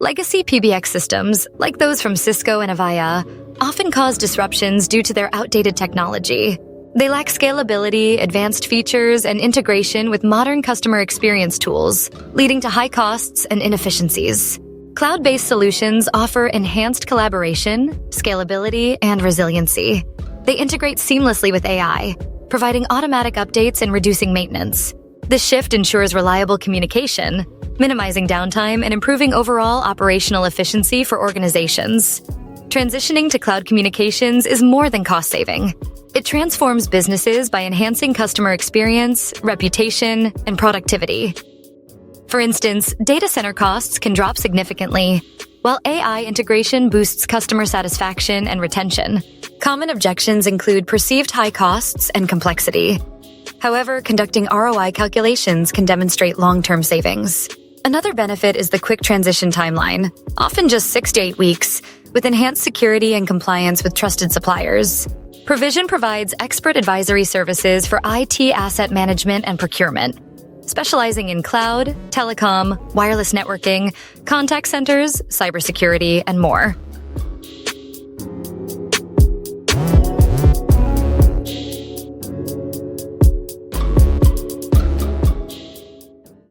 Legacy PBX systems, like those from Cisco and Avaya, often cause disruptions due to their outdated technology. They lack scalability, advanced features, and integration with modern customer experience tools, leading to high costs and inefficiencies. Cloud-based solutions offer enhanced collaboration, scalability, and resiliency. They integrate seamlessly with AI, providing automatic updates and reducing maintenance. This shift ensures reliable communication, minimizing downtime and improving overall operational efficiency for organizations. Transitioning to cloud communications is more than cost-saving. It transforms businesses by enhancing customer experience, reputation, and productivity. For instance, data center costs can drop significantly, while AI integration boosts customer satisfaction and retention. Common objections include perceived high costs and complexity. However, conducting ROI calculations can demonstrate long-term savings. Another benefit is the quick transition timeline, often just 6 to 8 weeks, with enhanced security and compliance with trusted suppliers. Provision provides expert advisory services for IT asset management and procurement, specializing in cloud, telecom, wireless networking, contact centers, cybersecurity, and more.